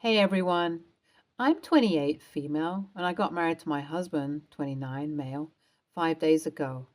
Hey everyone, I'm 28, female, and I got married to my husband, 29, male, 5 days ago.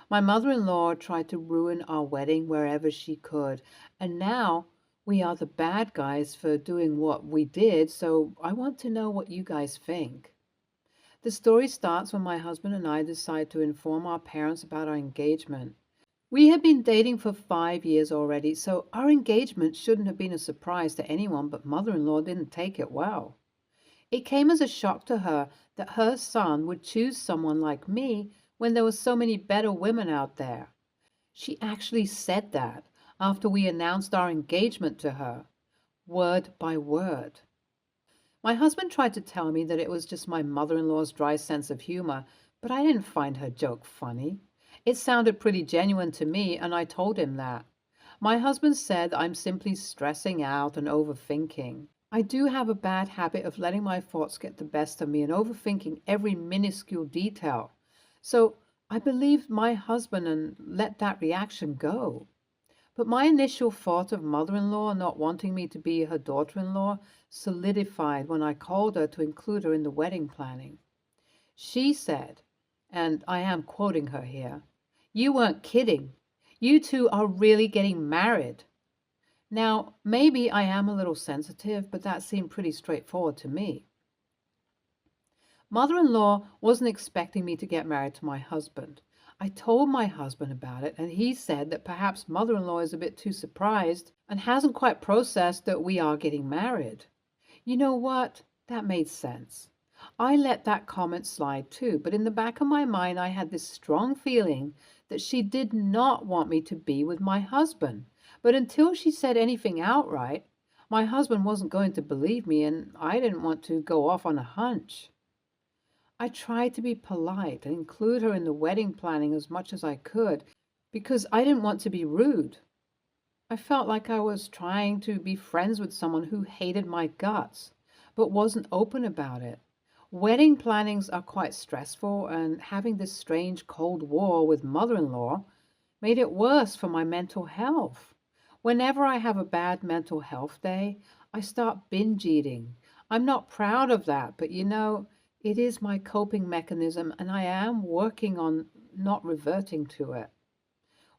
My mother-in-law tried to ruin our wedding wherever she could, and now we are the bad guys for doing what we did, so I want to know what you guys think. The story starts when my husband and I decide to inform our parents about our engagement. We had been dating for 5 years already, so our engagement shouldn't have been a surprise to anyone, but mother-in-law didn't take it well. It came as a shock to her that her son would choose someone like me when there were so many better women out there. She actually said that after we announced our engagement to her, word by word. My husband tried to tell me that it was just my mother-in-law's dry sense of humor, but I didn't find her joke funny. It sounded pretty genuine to me, and I told him that. My husband said I'm simply stressing out and overthinking. I do have a bad habit of letting my thoughts get the best of me and overthinking every minuscule detail. So I believed my husband and let that reaction go. But my initial thought of mother-in-law not wanting me to be her daughter-in-law solidified when I called her to include her in the wedding planning. She said, and I am quoting her here, "You weren't kidding. You two are really getting married." Now, maybe I am a little sensitive, but that seemed pretty straightforward to me. Mother-in-law wasn't expecting me to get married to my husband. I told my husband about it, and he said that perhaps mother-in-law is a bit too surprised and hasn't quite processed that we are getting married. You know what? That made sense. I let that comment slide too, but in the back of my mind, I had this strong feeling that she did not want me to be with my husband. But until she said anything outright, my husband wasn't going to believe me, and I didn't want to go off on a hunch. I tried to be polite and include her in the wedding planning as much as I could because I didn't want to be rude. I felt like I was trying to be friends with someone who hated my guts, but wasn't open about it. Wedding plannings are quite stressful, and having this strange Cold War with mother-in-law made it worse for my mental health. Whenever I have a bad mental health day, I start binge eating. I'm not proud of that, but it is my coping mechanism, and I am working on not reverting to it.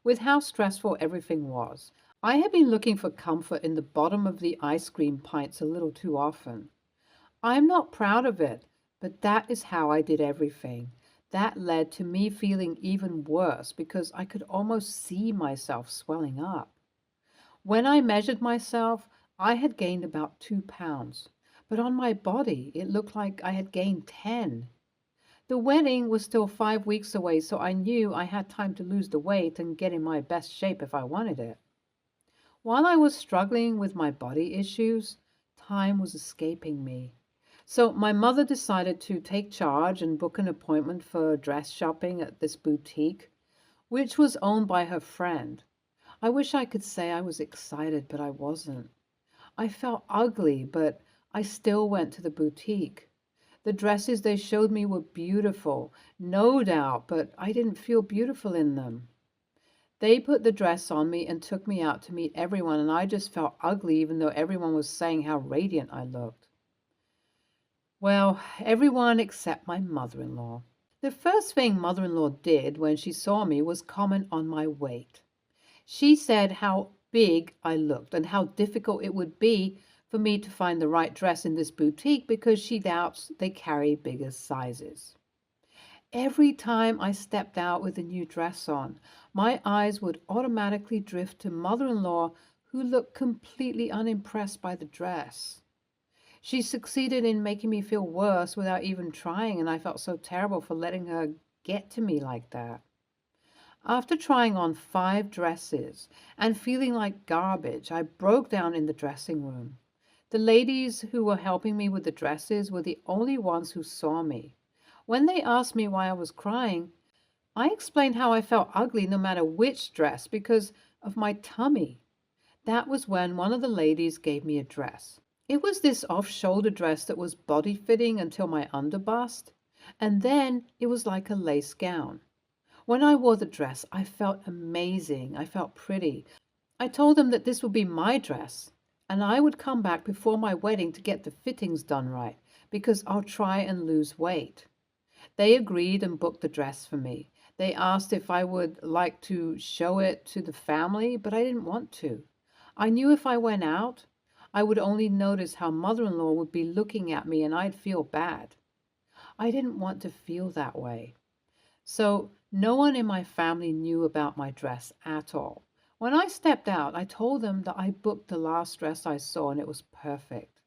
With how stressful everything was, I had been looking for comfort in the bottom of the ice cream pints a little too often. I'm not proud of it, but that is how I did everything. That led to me feeling even worse because I could almost see myself swelling up. When I measured myself, I had gained about 2 pounds, but on my body, it looked like I had gained 10. The wedding was still 5 weeks away, so I knew I had time to lose the weight and get in my best shape if I wanted it. While I was struggling with my body issues, time was escaping me. So my mother decided to take charge and book an appointment for dress shopping at this boutique, which was owned by her friend. I wish I could say I was excited, but I wasn't. I felt ugly, but I still went to the boutique. The dresses they showed me were beautiful, no doubt, but I didn't feel beautiful in them. They put the dress on me and took me out to meet everyone, and I just felt ugly even though everyone was saying how radiant I looked. Well, everyone except my mother-in-law. The first thing mother-in-law did when she saw me was comment on my weight. She said how big I looked and how difficult it would be for me to find the right dress in this boutique because she doubts they carry bigger sizes. Every time I stepped out with a new dress on, my eyes would automatically drift to mother-in-law, who looked completely unimpressed by the dress. She succeeded in making me feel worse without even trying, and I felt so terrible for letting her get to me like that. After trying on 5 dresses and feeling like garbage, I broke down in the dressing room. The ladies who were helping me with the dresses were the only ones who saw me. When they asked me why I was crying, I explained how I felt ugly no matter which dress because of my tummy. That was when one of the ladies gave me a dress. It was this off-shoulder dress that was body-fitting until my underbust, and then it was like a lace gown. When I wore the dress, I felt amazing. I felt pretty. I told them that this would be my dress, and I would come back before my wedding to get the fittings done right because I'll try and lose weight. They agreed and booked the dress for me. They asked if I would like to show it to the family, but I didn't want to. I knew if I went out, I would only notice how mother-in-law would be looking at me and I'd feel bad. I didn't want to feel that way. So no one in my family knew about my dress at all. When I stepped out, I told them that I booked the last dress I saw and it was perfect.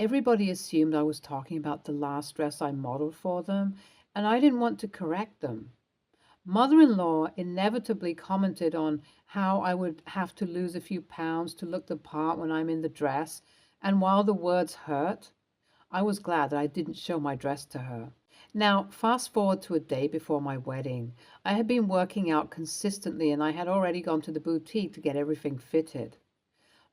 Everybody assumed I was talking about the last dress I modeled for them, and I didn't want to correct them. Mother-in-law inevitably commented on how I would have to lose a few pounds to look the part when I'm in the dress, and while the words hurt, I was glad that I didn't show my dress to her. Now, fast forward to a day before my wedding. I had been working out consistently and I had already gone to the boutique to get everything fitted.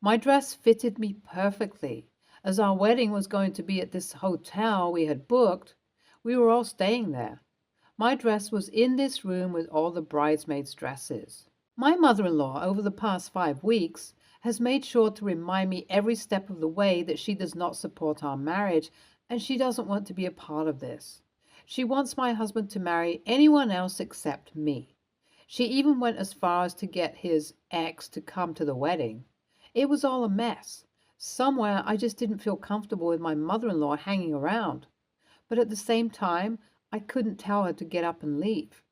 My dress fitted me perfectly. As our wedding was going to be at this hotel we had booked, we were all staying there. My dress was in this room with all the bridesmaids' dresses. My mother-in-law, over the past 5 weeks, has made sure to remind me every step of the way that she does not support our marriage and she doesn't want to be a part of this. She wants my husband to marry anyone else except me. She even went as far as to get his ex to come to the wedding. It was all a mess. Somewhere I just didn't feel comfortable with my mother-in-law hanging around. But at the same time, I couldn't tell her to get up and leave.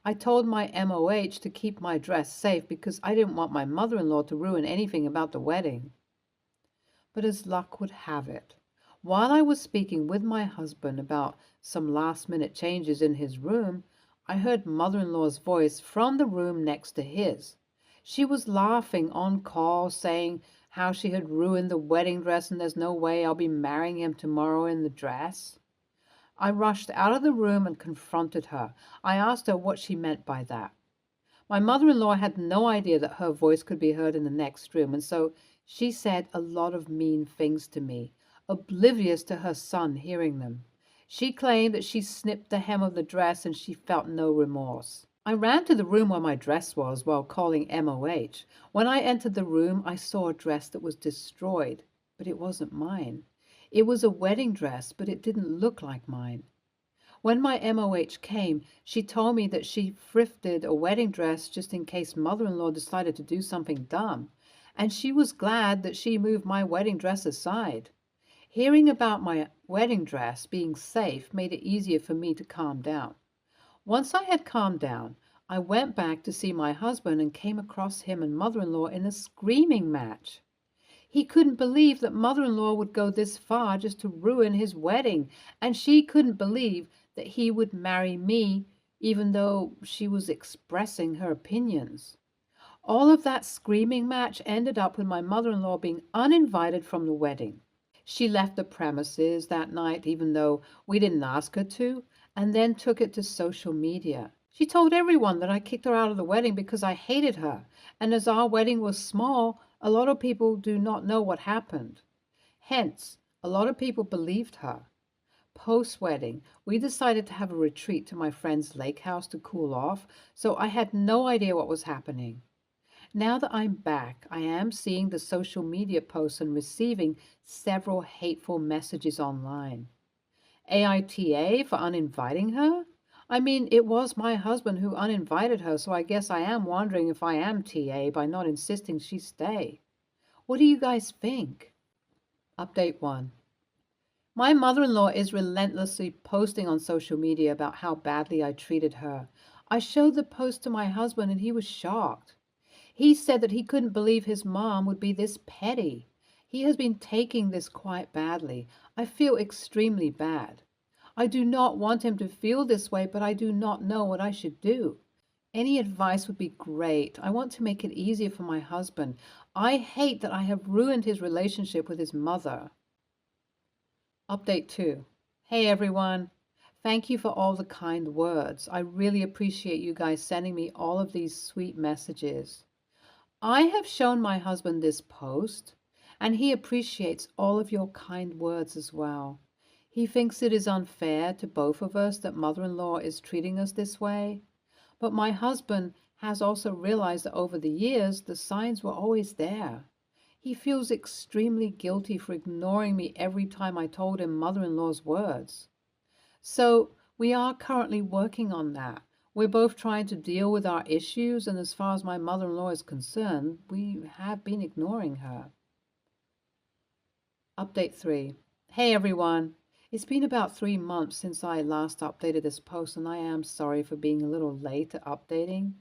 I told my MOH to keep my dress safe because I didn't want my mother-in-law to ruin anything about the wedding. But as luck would have it, while I was speaking with my husband about some last-minute changes in his room, I heard mother-in-law's voice from the room next to his. She was laughing on call, saying how she had ruined the wedding dress and there's no way I'll be marrying him tomorrow in the dress. I rushed out of the room and confronted her. I asked her what she meant by that. My mother-in-law had no idea that her voice could be heard in the next room, and so she said a lot of mean things to me, oblivious to her son hearing them. She claimed that she snipped the hem of the dress and she felt no remorse. I ran to the room where my dress was while calling MOH. When I entered the room, I saw a dress that was destroyed, but it wasn't mine. It was a wedding dress, but it didn't look like mine. When my MOH came, she told me that she thrifted a wedding dress just in case mother-in-law decided to do something dumb, and she was glad that she moved my wedding dress aside. Hearing about my wedding dress being safe made it easier for me to calm down. Once I had calmed down, I went back to see my husband and came across him and mother-in-law in a screaming match. He couldn't believe that mother-in-law would go this far just to ruin his wedding, and she couldn't believe that he would marry me even though she was expressing her opinions. All of that screaming match ended up with my mother-in-law being uninvited from the wedding. She left the premises that night even though we didn't ask her to, and then took it to social media. She told everyone that I kicked her out of the wedding because I hated her, and as our wedding was small, a lot of people do not know what happened. Hence, a lot of people believed her. Post-wedding, we decided to have a retreat to my friend's lake house to cool off, so I had no idea what was happening. Now that I'm back, I am seeing the social media posts and receiving several hateful messages online. AITA for uninviting her? I mean, it was my husband who uninvited her, so I guess I am wondering if I am TA by not insisting she stay. What do you guys think? Update 1. My mother-in-law is relentlessly posting on social media about how badly I treated her. I showed the post to my husband and he was shocked. He said that he couldn't believe his mom would be this petty. He has been taking this quite badly. I feel extremely bad. I do not want him to feel this way, but I do not know what I should do. Any advice would be great. I want to make it easier for my husband. I hate that I have ruined his relationship with his mother. Update 2. Hey everyone. Thank you for all the kind words. I really appreciate you guys sending me all of these sweet messages. I have shown my husband this post, and he appreciates all of your kind words as well. He thinks it is unfair to both of us that mother-in-law is treating us this way. But my husband has also realized that over the years, the signs were always there. He feels extremely guilty for ignoring me every time I told him mother-in-law's words. So we are currently working on that. We're both trying to deal with our issues, and as far as my mother-in-law is concerned, we have been ignoring her. Update 3. Hey everyone. It's been about 3 months since I last updated this post, and I am sorry for being a little late at updating.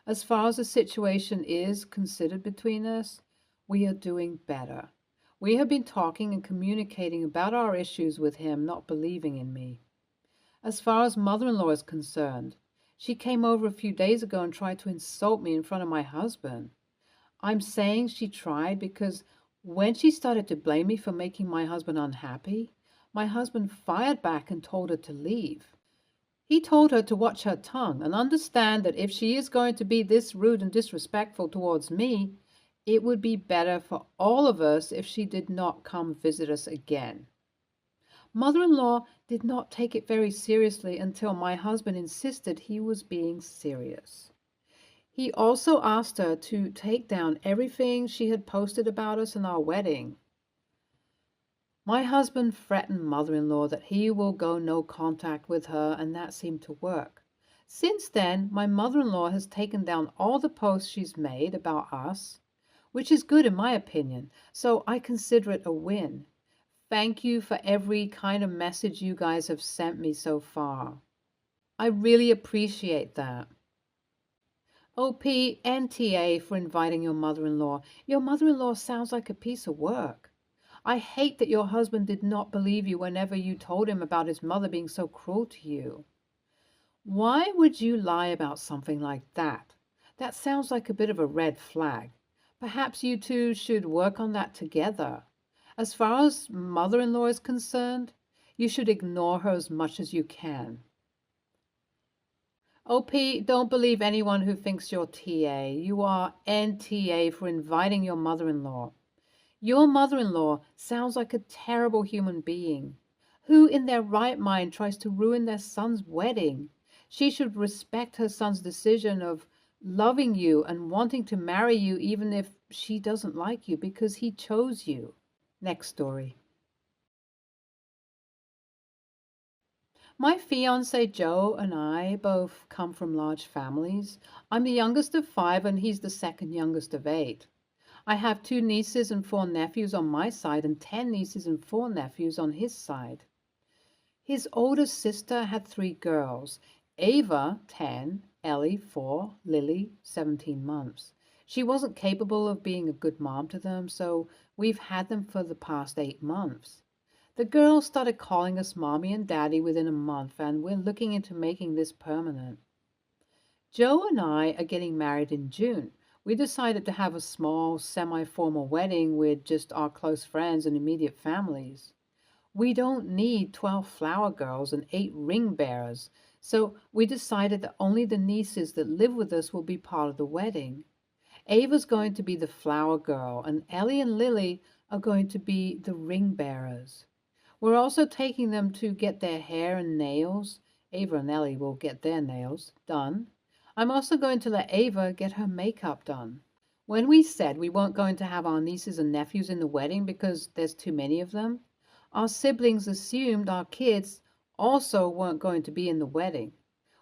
As far as the situation is considered between us, we are doing better. We have been talking and communicating about our issues with him not believing in me. As far as mother-in-law is concerned, she came over a few days ago and tried to insult me in front of my husband. I'm saying she tried because when she started to blame me for making my husband unhappy, my husband fired back and told her to leave. He told her to watch her tongue and understand that if she is going to be this rude and disrespectful towards me, it would be better for all of us if she did not come visit us again. Mother-in-law did not take it very seriously until my husband insisted he was being serious. He also asked her to take down everything she had posted about us and our wedding. My husband threatened mother-in-law that he will go no contact with her, and that seemed to work. Since then, my mother-in-law has taken down all the posts she's made about us, which is good in my opinion, so I consider it a win. Thank you for every kind of message you guys have sent me so far. I really appreciate that. OP and TA for inviting your mother-in-law. Your mother-in-law sounds like a piece of work. I hate that your husband did not believe you whenever you told him about his mother being so cruel to you. Why would you lie about something like that? That sounds like a bit of a red flag. Perhaps you two should work on that together. As far as mother-in-law is concerned, you should ignore her as much as you can. OP, don't believe anyone who thinks you're TA. You are NTA for inviting your mother-in-law. Your mother-in-law sounds like a terrible human being. Who in their right mind tries to ruin their son's wedding? She should respect her son's decision of loving you and wanting to marry you even if she doesn't like you because he chose you. Next story. My fiance Joe and I both come from large families. I'm the youngest of 5 and he's the second youngest of 8. I have 2 nieces and 4 nephews on my side and 10 nieces and 4 nephews on his side. His oldest sister had 3 girls, Ava, 10, Ellie, 4, Lily, 17 months. She wasn't capable of being a good mom to them, so we've had them for the past 8 months. The girls started calling us mommy and daddy within a month, and we're looking into making this permanent. Joe and I are getting married in June. We decided to have a small, semi-formal wedding with just our close friends and immediate families. We don't need 12 flower girls and 8 ring bearers, so we decided that only the nieces that live with us will be part of the wedding. Ava's going to be the flower girl, and Ellie and Lily are going to be the ring bearers. We're also taking them to get their hair and nails. Ava and Ellie will get their nails done. I'm also going to let Ava get her makeup done. When we said we weren't going to have our nieces and nephews in the wedding because there's too many of them, our siblings assumed our kids also weren't going to be in the wedding.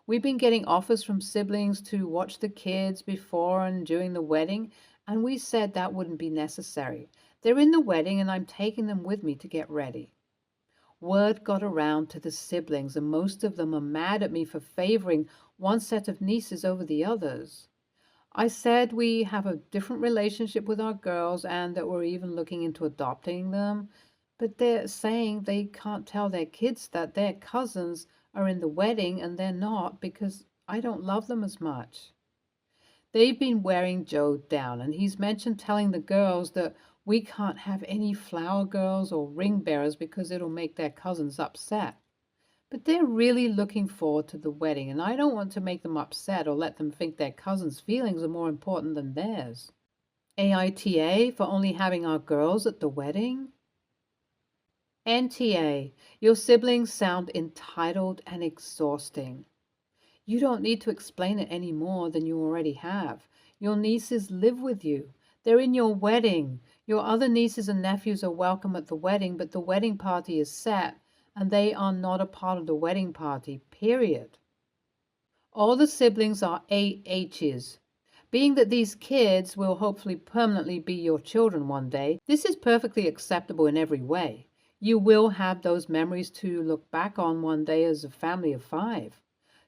We've been getting offers from siblings to watch the kids before and during the wedding, and we said that wouldn't be necessary. They're in the wedding and I'm taking them with me to get ready. Word got around to the siblings, and most of them are mad at me for favoring one set of nieces over the others. I said we have a different relationship with our girls and that we're even looking into adopting them, but they're saying they can't tell their kids that their cousins are in the wedding and they're not because I don't love them as much. They've been wearing Joe down, and he's mentioned telling the girls that we can't have any flower girls or ring bearers because it'll make their cousins upset. But they're really looking forward to the wedding, and I don't want to make them upset or let them think their cousins' feelings are more important than theirs. AITA for only having our girls at the wedding? NTA, your siblings sound entitled and exhausting. You don't need to explain it any more than you already have. Your nieces live with you. They're in your wedding. Your other nieces and nephews are welcome at the wedding, but the wedding party is set and they are not a part of the wedding party, period. All the siblings are AHs. Being that these kids will hopefully permanently be your children one day, this is perfectly acceptable in every way. You will have those memories to look back on one day as a family of 5.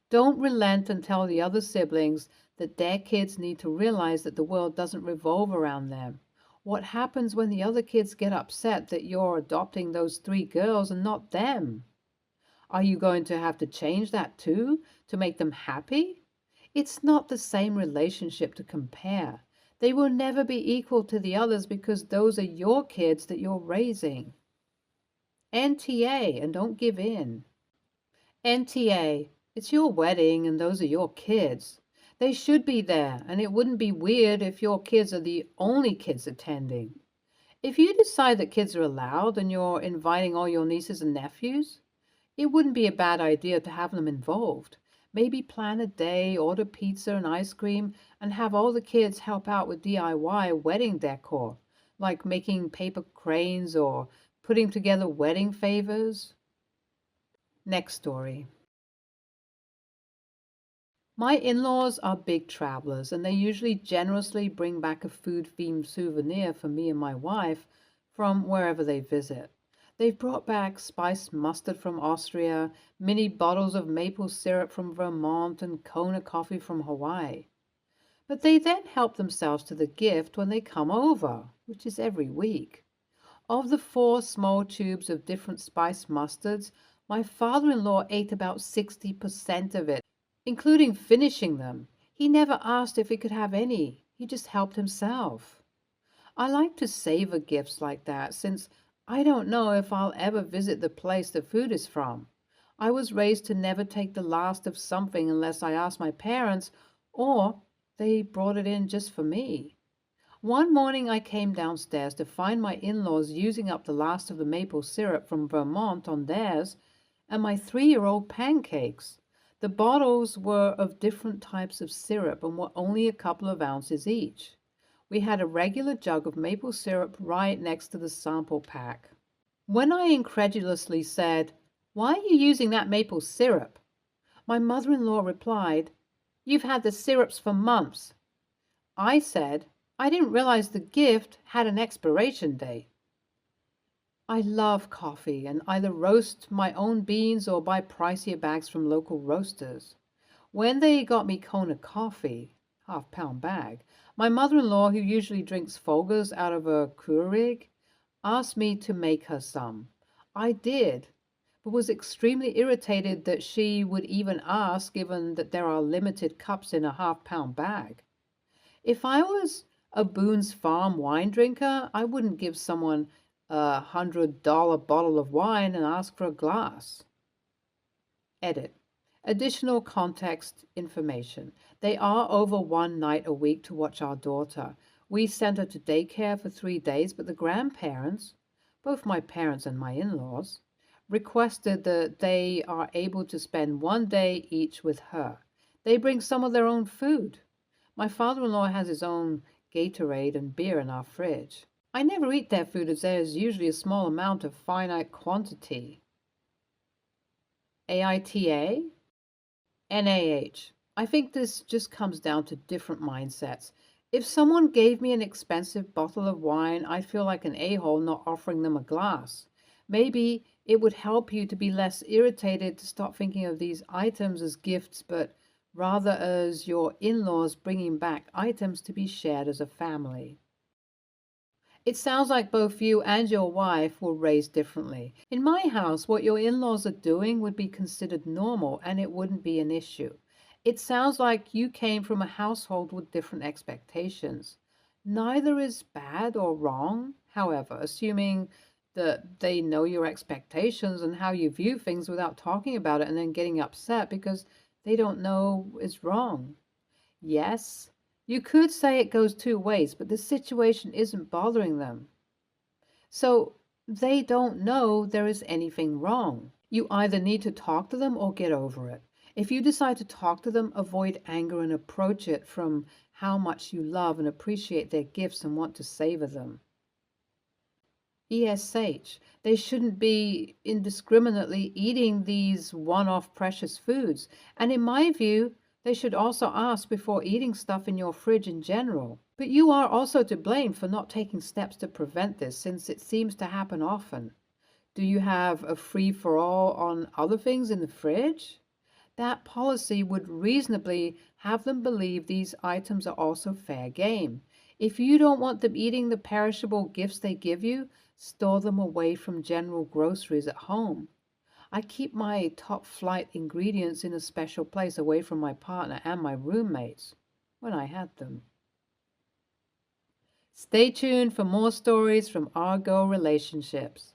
Don't relent and tell the other siblings that their kids need to realize that the world doesn't revolve around them. What happens when the other kids get upset that you're adopting those 3 girls and not them? Are you going to have to change that too to make them happy? It's not the same relationship to compare. They will never be equal to the others because those are your kids that you're raising. NTA, and don't give in. NTA, it's your wedding and those are your kids. They should be there, and it wouldn't be weird if your kids are the only kids attending. If you decide that kids are allowed and you're inviting all your nieces and nephews, it wouldn't be a bad idea to have them involved. Maybe plan a day, order pizza and ice cream, and have all the kids help out with DIY wedding decor, like making paper cranes or putting together wedding favors. Next story. My in-laws are big travelers, and they usually generously bring back a food-themed souvenir for me and my wife from wherever they visit. They've brought back spiced mustard from Austria, mini bottles of maple syrup from Vermont, and Kona coffee from Hawaii. But they then help themselves to the gift when they come over, which is every week. Of the 4 small tubes of different spiced mustards, my father-in-law ate about 60% of it, including finishing them. He never asked if he could have any. He just helped himself. I like to savor gifts like that since I don't know if I'll ever visit the place the food is from. I was raised to never take the last of something unless I asked my parents or they brought it in just for me. One morning I came downstairs to find my in-laws using up the last of the maple syrup from Vermont on theirs and my 3-year-old pancakes. The bottles were of different types of syrup and were only a couple of ounces each. We had a regular jug of maple syrup right next to the sample pack. When I incredulously said, "Why are you using that maple syrup?" my mother-in-law replied, "You've had the syrups for months." I said, "I didn't realize the gift had an expiration date." I love coffee and either roast my own beans or buy pricier bags from local roasters. When they got me Kona coffee, half-pound bag, my mother-in-law, who usually drinks Folgers out of a Keurig, asked me to make her some. I did, but was extremely irritated that she would even ask, given that there are limited cups in a half-pound bag. If I was a Boone's Farm wine drinker, I wouldn't give someone $100 bottle of wine and ask for a glass. Edit. Additional context information. They are over one night a week to watch our daughter. We sent her to daycare for 3 days, but the grandparents, both my parents and my in-laws, requested that they are able to spend 1 day each with her. They bring some of their own food. My father-in-law has his own Gatorade and beer in our fridge. I never eat their food as there is usually a small amount of finite quantity. AITA? NAH. I think this just comes down to different mindsets. If someone gave me an expensive bottle of wine, I'd feel like an a-hole not offering them a glass. Maybe it would help you to be less irritated to stop thinking of these items as gifts, but rather as your in-laws bringing back items to be shared as a family. It sounds like both you and your wife were raised differently. In my house, what your in-laws are doing would be considered normal and it wouldn't be an issue. It sounds like you came from a household with different expectations. Neither is bad or wrong, however, assuming that they know your expectations and how you view things without talking about it and then getting upset because they don't know is wrong. Yes, you could say it goes 2 ways, but the situation isn't bothering them. So they don't know there is anything wrong. You either need to talk to them or get over it. If you decide to talk to them, avoid anger and approach it from how much you love and appreciate their gifts and want to savor them. They shouldn't be indiscriminately eating these one-off precious foods. And in my view, they should also ask before eating stuff in your fridge in general. But you are also to blame for not taking steps to prevent this, since it seems to happen often. Do you have a free-for-all on other things in the fridge? That policy would reasonably have them believe these items are also fair game. If you don't want them eating the perishable gifts they give you, store them away from general groceries at home. I keep my top flight ingredients in a special place away from my partner and my roommates when I had them. Stay tuned for more stories from Argo Relationships.